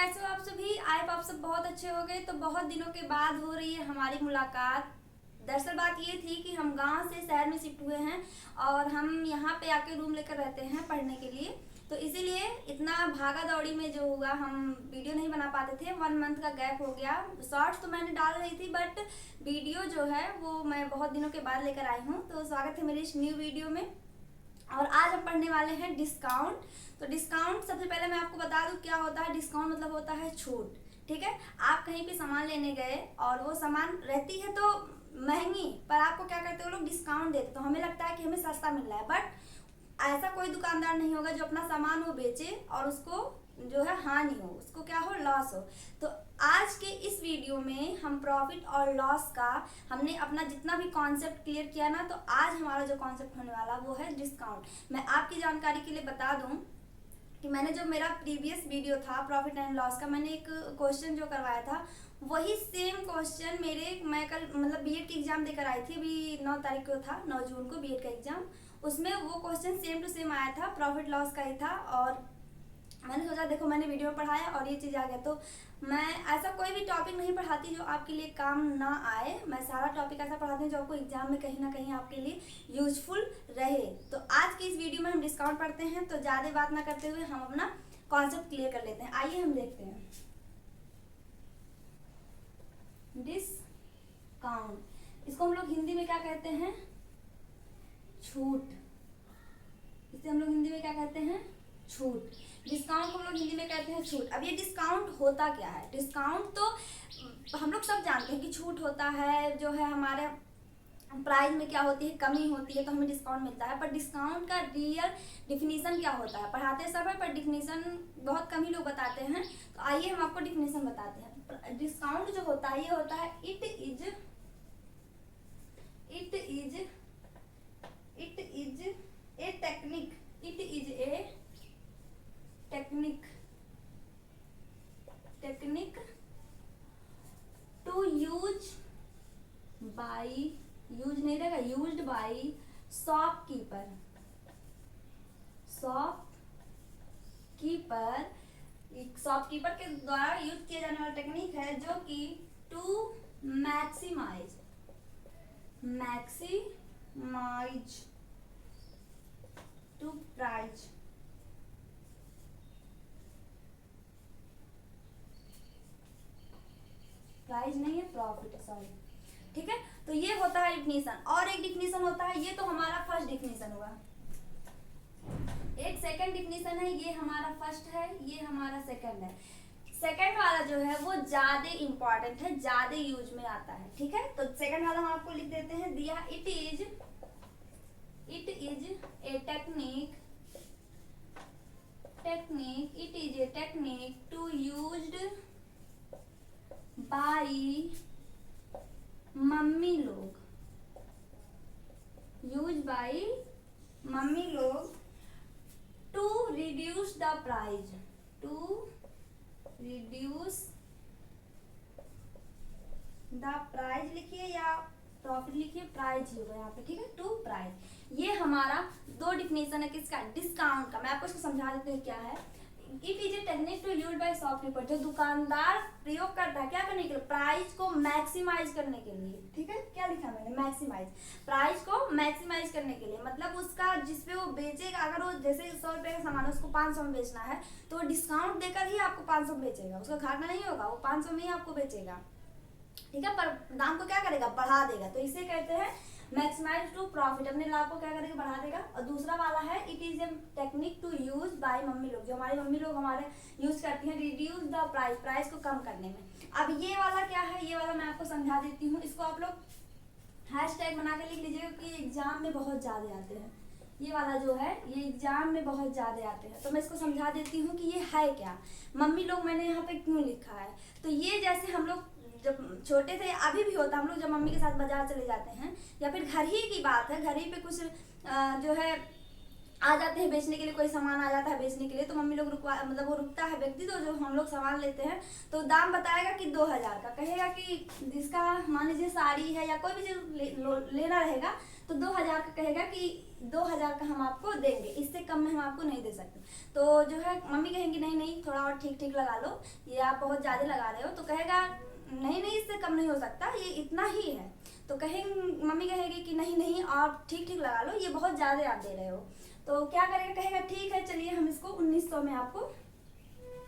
कैसे हो आप सभी? आई आप सब बहुत अच्छे हो गए। तो बहुत दिनों के बाद हो रही है हमारी मुलाकात। दरअसल बात ये थी कि हम गांव से शहर में शिफ्ट हुए हैं और हम यहाँ पे आके रूम लेकर रहते हैं पढ़ने के लिए। तो इसीलिए इतना भागा दौड़ी में जो हुआ हम वीडियो नहीं बना पाते थे। 1 मंथ का गैप हो गया। शॉर्ट्स तो मैंने डाल रही थी बट वीडियो जो है वो मैं बहुत दिनों के बाद लेकर आई हूँ। तो स्वागत है मेरी इस न्यू वीडियो में। और आज हम पढ़ने वाले हैं डिस्काउंट। तो डिस्काउंट सबसे पहले मैं आपको बता दूं क्या होता है। डिस्काउंट मतलब होता है छूट। ठीक है, आप कहीं पे सामान लेने गए और वो सामान रहती है तो महंगी, पर आपको क्या करते हो लोग डिस्काउंट देते, तो हमें लगता है कि हमें सस्ता मिल रहा है। बट ऐसा कोई दुकानदार नहीं होगा जो अपना सामान वो बेचे और उसको जो है हानि हो, उसको क्या हो, लॉस हो। तो आज के इस वीडियो में हम प्रॉफिट और लॉस का हमने अपना जितना भी कॉन्सेप्ट क्लियर किया ना, तो आज हमारा जो कॉन्सेप्ट होने वाला वो है डिस्काउंट। मैं आपकी जानकारी के लिए बता दूं कि मैंने जो मेरा प्रीवियस वीडियो था प्रॉफिट एंड लॉस का, मैंने एक क्वेश्चन जो करवाया था वही सेम क्वेश्चन मैं कल मतलब बीएड की एग्जाम देकर आई थी। अभी 9 तारीख को था, 9 जून को बीएड का एग्जाम। उसमें वो क्वेश्चन सेम टू सेम आया था, प्रॉफिट लॉस का ही था। और मैंने सोचा देखो मैंने वीडियो में पढ़ाया और ये चीज़ आ गया। तो मैं ऐसा कोई भी टॉपिक नहीं पढ़ाती जो आपके लिए काम ना आए। मैं सारा टॉपिक ऐसा पढ़ाती हूँ जो आपको एग्जाम में कहीं ना कहीं आपके लिए यूजफुल रहे। तो आज की इस वीडियो में हम डिस्काउंट पढ़ते हैं। तो ज़्यादा बात ना करते हुए हम अपना कॉन्सेप्ट क्लियर कर लेते हैं। आइए हम देखते हैं डिस्काउंट। इसको हम लोग हिंदी में क्या कहते हैं? छूट। इसे हम लोग हिंदी में क्या कहते हैं? छूट। डिस्काउंट को हम लोग हिंदी में कहते हैं छूट। अब ये डिस्काउंट होता क्या है? डिस्काउंट तो हम लोग सब जानते हैं कि छूट होता है, जो है हमारे प्राइस में क्या होती है, कमी होती है तो हमें डिस्काउंट मिलता है। पर डिस्काउंट का रियल डिफिनीशन क्या होता है? पढ़ाते सब है पर डिफिनीशन बहुत कम ही लोग बताते हैं। तो आइए हम आपको डिफिनीशन बताते हैं। डिस्काउंट जो होता है ये होता है it is a technique. It is a technique to use by, use नहीं रहेगा, यूज्ड बाई शॉपकीपर के द्वारा यूज किया जाने वाला टेक्निक है जो कि to maximise to price. Price नहीं है, प्रॉफिट, सॉरी। ठीक है, तो ये होता है डिफिनीशन। और एक डिफिनीशन होता है, ये तो हमारा फर्स्ट डिफिनीशन हुआ। एक सेकंड डिफिनीशन है, ये हमारा फर्स्ट है, ये हमारा सेकंड है। सेकंड वाला जो है वो ज्यादा इंपॉर्टेंट है, ज्यादा यूज में आता है। ठीक है, तो सेकंड वाला हम आपको लिख देते हैं, दिया it is a technique to used by mummy लोग, टू रिड्यूस द प्राइस, लिखिए या प्रॉफिट लिखिए, प्राइस ही होगा यहाँ पे। ठीक है, टू प्राइस। ये हमारा दो डिफिनेशन है किसका? डिस्काउंट का। मैं आपको इसको समझा देती हूँ क्या है। It is a technique to use by shopkeeper, जो दुकानदार प्रयोग करता है क्या करने के लिए? प्राइस को मैक्सिमाइज करने के लिए। ठीक है, क्या लिखा मैंने? मैक्सिमाइज। प्राइस को मैक्सिमाइज करने के लिए मतलब उसका जिसपे वो बेचेगा, अगर वो जैसे 100 रुपए का सामान है उसको 500 में बेचना है तो वो डिस्काउंट देकर ही आपको 500 में बेचेगा, उसका घाटा नहीं होगा, वो 500 में ही आपको बेचेगा। ठीक है, पर दाम को क्या करेगा? बढ़ा देगा। तो इसे कहते हैं मैक्सिमाइज टू प्रॉफिट, अपने लाभ को क्या करेगा? बढ़ा देगा। और दूसरा वाला है it is a technique to use by mummy लोग, जो हमारी मम्मी लोग हमारे यूज करती हैं रिड्यूस द प्राइस, प्राइस को कम करने में। अब ये वाला क्या है? ये वाला मैं आपको समझा देती हूँ। इसको आप लोग हैशटैग बना के लिख लीजिएगा कि एग्जाम में बहुत ज्यादा आते हैं। ये वाला जो है ये एग्जाम में बहुत ज्यादा आते हैं। तो मैं इसको समझा देती हूँ कि ये है क्या। मम्मी लोग मैंने यहाँ पे क्यों लिखा है? तो ये जैसे हम लोग जब छोटे थे, अभी भी होता, हम लोग जब मम्मी के साथ बाजार चले जाते हैं या फिर घर ही की बात है, घर ही पे कुछ जो है आ जाते हैं बेचने के लिए, कोई सामान आ जाता है बेचने के लिए, तो मम्मी लोग मतलब वो रुकता है व्यक्ति, तो जो हम लोग सामान लेते हैं तो दाम बताएगा कि 2000 का, कहेगा कि इसका मान लीजिए साड़ी है या कोई भी चीज लेना रहेगा तो 2000 का कहेगा कि 2000 का हम आपको देंगे, इससे कम में हम आपको नहीं दे सकते। तो जो है मम्मी कहेंगी नहीं नहीं थोड़ा और ठीक ठीक लगा लो, ये आप बहुत ज़्यादा लगा रहे हो। तो कहेगा नहीं नहीं इससे कम नहीं हो सकता, ये इतना ही है। तो कहेंगे मम्मी कहेगी कि नहीं नहीं आप ठीक ठीक लगा लो, ये बहुत ज़्यादा आप दे रहे हो। तो क्या करेगा, कहेगा ठीक है चलिए हम इसको 1900 में आपको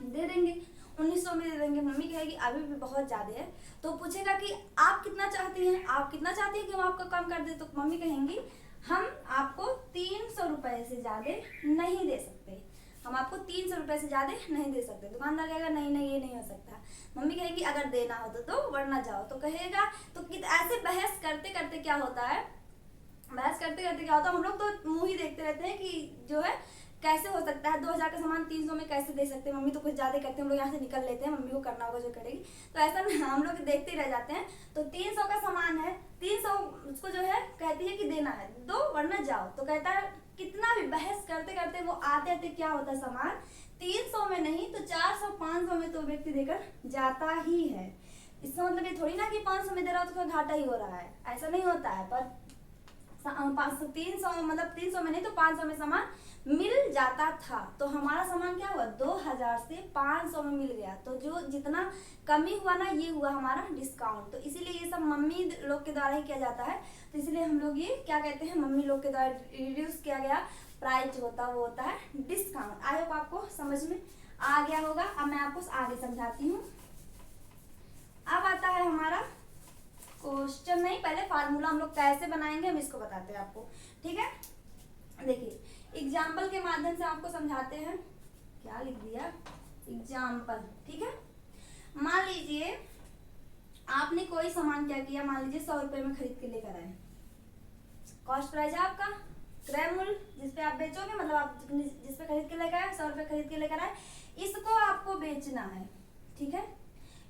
दे देंगे, 1900 में दे देंगे। मम्मी कहेगी अभी भी बहुत ज़्यादा है। तो पूछेगा कि आप कितना चाहती हैं, आप कितना चाहती हैं कि हम आपका कम कर दें। तो मम्मी कहेंगी हम आपको 300 रुपये से ज़्यादा नहीं दे सकते, हम आपको 300 रुपये से ज़्यादा नहीं दे सकते। दुकानदार कहेगा नहीं नहीं ये नहीं हो सकता। मम्मी कहेगी अगर देना हो तो दो वरना जाओ। तो कहेगा तो ऐसे बहस करते करते क्या होता है, बहस करते करते क्या होता है, हम लोग तो मुंह ही देखते रहते हैं कि जो है कैसे हो सकता है 2000 का सामान 300 में कैसे दे सकते हैं। मम्मी तो कुछ ज़्यादा करते हैं, हम लोग यहाँ से निकल लेते हैं, मम्मी को करना होगा जो करेगी। तो ऐसा हम लोग देखते ही रह जाते हैं। तो 300 का सामान है, 300 उसको जो है कहती है कि देना है, दो वरना जाओ। तो कहता है कितना भी बहस करते करते वो आते आते क्या होता है, सामान 300 में नहीं तो 400 500 में तो व्यक्ति देकर जाता ही है। इसका मतलब ये थोड़ी ना कि 500 में दे रहा हो तो घाटा ही हो रहा है, ऐसा नहीं होता है। पर 300 मतलब 300 में नहीं तो 500 में सामान मिल जाता था। तो हमारा सामान क्या हुआ, 2000 से 500 में मिल गया। तो जो जितना कमी हुआ ना ये हुआ हमारा डिस्काउंट। तो इसीलिए ये सब मम्मी लोग के द्वारा ही किया जाता है। तो इसलिए हम लोग ये क्या कहते हैं, मम्मी लोग के द्वारा रिड्यूस किया गया प्राइस जो होता है वो होता है डिस्काउंट। आई होप आपको समझ में आ गया होगा। अब मैं आपको आगे समझाती हूँ। अब आता है हमारा क्वेश्चन, नहीं पहले फार्मूला हम लोग कैसे बनाएंगे हम इसको बताते हैं आपको, ठीक है। देखिए एग्जाम्पल के माध्यम से आपको समझाते हैं। क्या लिख दिया, एग्जाम्पल, ठीक है। मान लीजिए आपने कोई सामान क्या किया, मान लीजिए 100 रुपए में खरीद के लेकर आए। कॉस्ट प्राइस है आपका, क्रय मूल्य जिसपे आप बेचोगे, मतलब आप जिसपे खरीद के लेकर आए 100 रुपए खरीद के लेकर आए, इसको आपको बेचना है, ठीक है,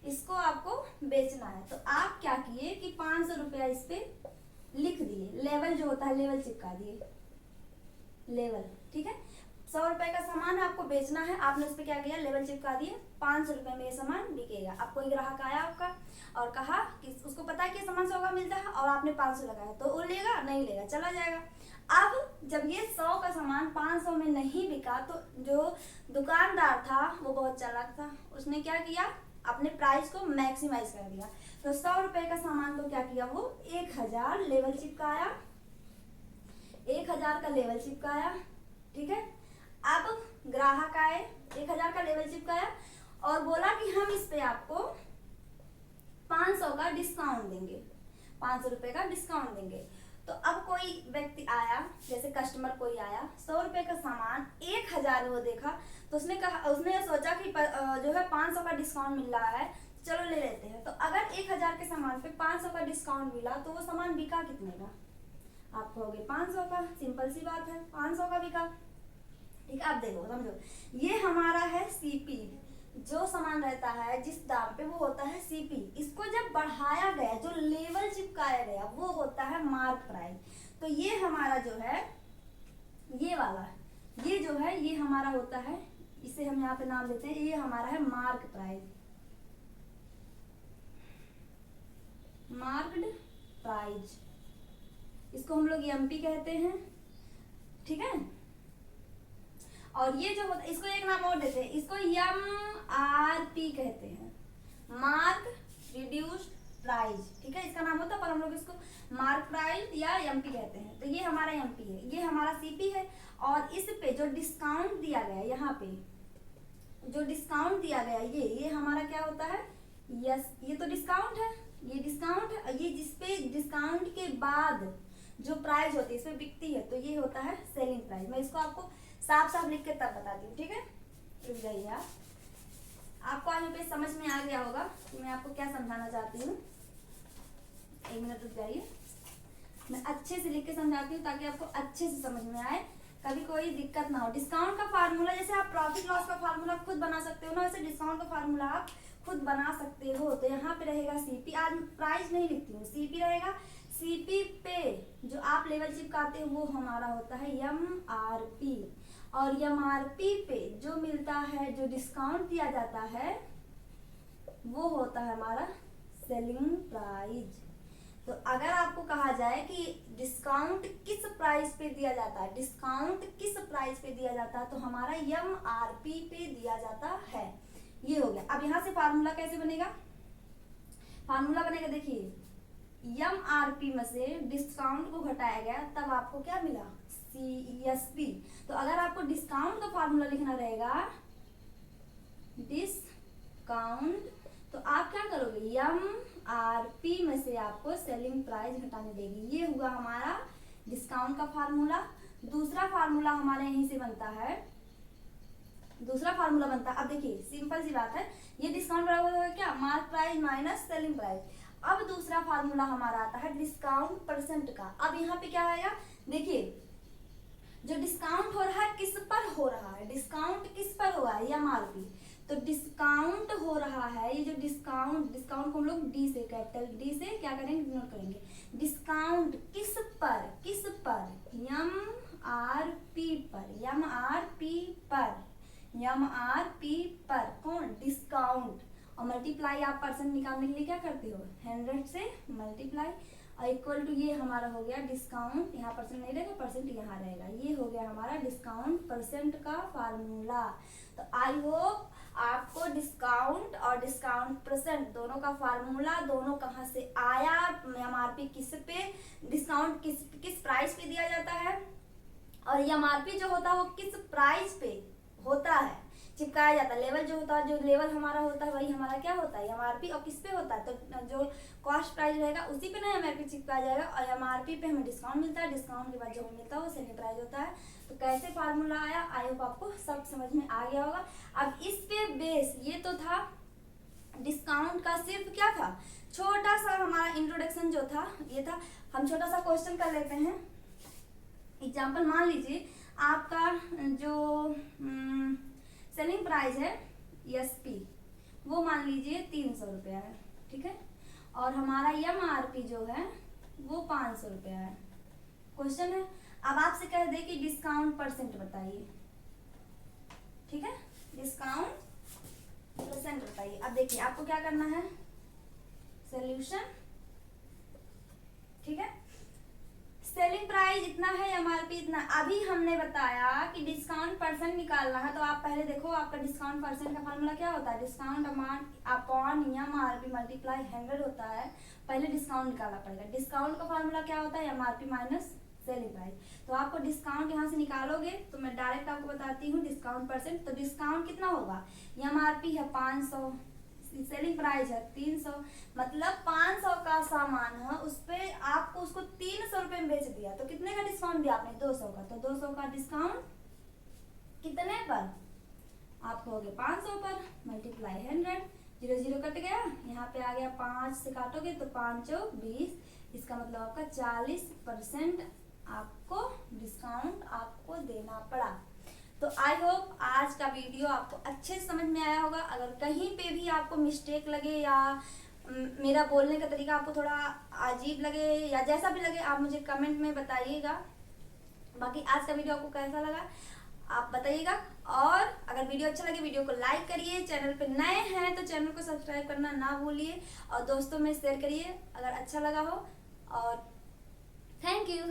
इसको आपको बेचना है। तो आप क्या किए कि 500 रुपया इस पे लिख दिए, लेवल जो होता है लेवल चिपका दिए, लेवल, ठीक है। 100 रुपए का सामान आपको बेचना है, आपने उस पर क्या किया, लेवल चिपका दिए, 500 रुपए में ये सामान बिकेगा। अब कोई ग्राहक आया आपका और कहा कि उसको पता है कि सामान 100 का मिलता है और आपने 500 लगाया, तो वो लेगा नहीं लेगा, चला जाएगा। अब जब ये 100 का सामान 500 में नहीं बिका तो जो दुकानदार था वो बहुत चालाक था, उसने क्या किया, अपने प्राइस को मैक्सिमाइज कर दिया। तो 100 रुपए का सामान को क्या किया, वो 1000 लेवल चिपकाया, 1000 का लेवल चिपकाया, ठीक है। अब ग्राहक आए, 1000 का लेवल चिपकाया और बोला कि हम इस पे आपको 500 का डिस्काउंट देंगे, 500 रुपए का डिस्काउंट देंगे। तो अब कोई व्यक्ति आया, जैसे कस्टमर कोई आया, 100 रुपए का सामान 1000 वो देखा, तो उसने कहा, उसने सोचा कि जो है 500 का डिस्काउंट मिल रहा है, चलो ले लेते हैं। तो अगर 1000 के सामान पे 500 का डिस्काउंट मिला तो वो सामान बिका कितने का, आप कहोगे 500 का, सिंपल सी बात है 500 का बिका, ठीक है। अब देखो समझो, ये हमारा है सीपी, जो सामान रहता है जिस दाम पे वो होता है सीपी। इसको जब बढ़ाया गया, जो लेवल चिपकाया गया वो होता है मार्क प्राइस। तो ये हमारा जो है ये वाला, ये जो है ये हमारा होता है, इसे हम यहाँ पे नाम देते हैं, ये हमारा है मार्क प्राइस, मार्क्ड प्राइस, इसको हम लोग एमपी कहते हैं, ठीक है। और ये जो होता है इसको एक नाम और देते हैं, इसको एमआरपी कहते हैं, मार्क रिड्यूस्ड प्राइस, ठीक है, इसका नाम होता है, पर हम लोग इसको मार्क प्राइस या एमपी कहते हैं। तो ये हमारा एमपी है, ये हमारा सीपी है। और इस पे जो डिस्काउंट दिया गया, यहाँ पे जो डिस्काउंट दिया गया ये हमारा क्या होता है, यस, ये तो डिस्काउंट है, ये डिस्काउंट है। ये जिसपे डिस्काउंट के बाद जो प्राइस होती है इसमें बिकती है, तो ये होता है सेलिंग प्राइस। मैं इसको आपको साफ साफ लिख के तब बताती हूँ, ठीक है। रुक जाइए आप, आपको आज पे समझ में आ गया होगा कि मैं आपको क्या समझाना चाहती हूँ। एक मिनट रुक जाइए, मैं अच्छे से लिख के समझाती हूँ ताकि आपको अच्छे से समझ में आए, कभी कोई दिक्कत ना हो। डिस्काउंट का फार्मूला, जैसे आप प्रॉफिट लॉस का फार्मूला खुद बना सकते हो ना, वैसे डिस्काउंट का फार्मूला आप खुद बना सकते हो। तो यहाँ पे रहेगा सीपी, आज प्राइस नहीं लिखती हूँ, सीपी रहेगा। सीपी पे जो आप लेवल चिपकाते हो वो हमारा होता है एमआरपी, और एमआरपी पे जो मिलता है, जो डिस्काउंट दिया जाता है वो होता है हमारा सेलिंग प्राइस। तो अगर आपको कहा जाए कि डिस्काउंट किस प्राइस पे दिया जाता है, डिस्काउंट किस प्राइस पे दिया जाता है, तो हमारा MRP पे दिया जाता है। ये हो गया। अब यहाँ से फार्मूला कैसे बनेगा, फार्मूला बनेगा, देखिए MRP में से डिस्काउंट को घटाया गया तब आपको क्या मिला, CSP। तो अगर आपको डिस्काउंट का फार्मूला लिखना रहेगा, डिस्काउंट, तो आप क्या करोगे, MRP में से आपको सेलिंग प्राइस घटाने देगी। ये हुआ हमारा डिस्काउंट का फार्मूला। दूसरा फार्मूला हमारे यहीं से बनता है, दूसरा फार्मूला बनता है, अब देखिए सिंपल सी बात है, ये डिस्काउंट बराबर होगा क्या, mark price minus selling price. अब दूसरा फार्मूला हमारा आता है डिस्काउंट परसेंट का। अब यहाँ पे क्या आएगा, देखिए जो डिस्काउंट हो रहा है किस पर हो रहा है, डिस्काउंट किस पर हुआ है, MRP। तो डिस्काउंट हो रहा है, ये जो डिस्काउंट को हम लोग डी से, कैपिटल डी से क्या करेंगे, डिनोट करेंगे। डिस्काउंट किस पर, किस पर, MRP पर, MRP पर कौन, डिस्काउंट। और मल्टीप्लाई आप परसेंट निकालने के लिए क्या करते हो, 100 से मल्टीप्लाई, और इक्वल टू ये हमारा हो गया डिस्काउंट, यहाँ परसेंट नहीं रहेगा, परसेंट यहाँ रहेगा। ये हो गया हमारा डिस्काउंट परसेंट का फार्मूला। तो आई होप आपको डिस्काउंट और डिस्काउंट परसेंट दोनों का फार्मूला, दोनों कहाँ से आया, MRP किस पे, डिस्काउंट किस प्राइस पे दिया जाता है, और MRP जो होता है वो किस प्राइस पे होता है, चिपकाया जाता है। लेवल जो होता है, जो लेवल हमारा होता है वही हमारा क्या होता है, MRP। और किस पे होता है, तो जो कॉस्ट प्राइस रहेगा उसी पे ना MRP चिपकाया जाएगा, और MRP पे हमें डिस्काउंट मिलता है, डिस्काउंट के बाद जो हमें मिलता है वो सेलिंग प्राइस होता है। तो कैसे फार्मूला आया, आई होप आपको सब समझ में आ गया होगा। अब इस पे बेस, ये तो था डिस्काउंट का, सिर्फ क्या था, छोटा सा हमारा इंट्रोडक्शन जो था ये था। हम छोटा सा क्वेश्चन कर लेते हैं। एग्जाम्पल मान लीजिए आपका जो सेलिंग प्राइस है SP, वो मान लीजिए 300 रुपया है, ठीक है, और हमारा MRP जो है वो 500 रुपया है। क्वेश्चन है, अब आपसे कह दे कि डिस्काउंट परसेंट बताइए, ठीक है, डिस्काउंट परसेंट बताइए। अब देखिए आपको क्या करना है, सोल्यूशन, ठीक है, सेलिंग प्राइस इतना है, MRP इतना। अभी हमने बताया कि डिस्काउंट परसेंट निकालना है, तो आप पहले देखो आपका डिस्काउंट परसेंट का फॉर्मूला क्या होता है, discount amount upon MRP multiply 100 होता है। पहले डिस्काउंट निकालना पड़ेगा। डिस्काउंट का फॉर्मूला क्या होता है, MRP माइनस सेलिंग प्राइस। तो आपको डिस्काउंट यहाँ से निकालोगे, तो मैं डायरेक्ट आपको बताती हूँ डिस्काउंट परसेंट। तो डिस्काउंट कितना होगा, MRP है 500, सेलिंग प्राइस है 300, मतलब 500 का सामान है, उस पे आपको उसको 300 रुपए में बेच दिया, तो कितने का डिस्काउंट दिया आपने, 200 का। तो 200 का डिस्काउंट कितने पर, आप कहोगे 500 पर, मल्टीप्लाई 100, 0 0 कट गया, यहाँ पे आ गया 5 से काटोगे तो 5 चौक 20, इसका मतलब आपका 40% आपको डिस्काउंट आपको देना पड़ा। तो आई होप आज का वीडियो आपको अच्छे से समझ में आया होगा। अगर कहीं पे भी आपको मिस्टेक लगे या मेरा बोलने का तरीका आपको थोड़ा अजीब लगे या जैसा भी लगे, आप मुझे कमेंट में बताइएगा। बाकी आज का वीडियो आपको कैसा लगा आप बताइएगा, और अगर वीडियो अच्छा लगे वीडियो को लाइक करिए, चैनल पे नए हैं तो चैनल को सब्सक्राइब करना ना भूलिए, और दोस्तों में शेयर करिए अगर अच्छा लगा हो। और थैंक यू।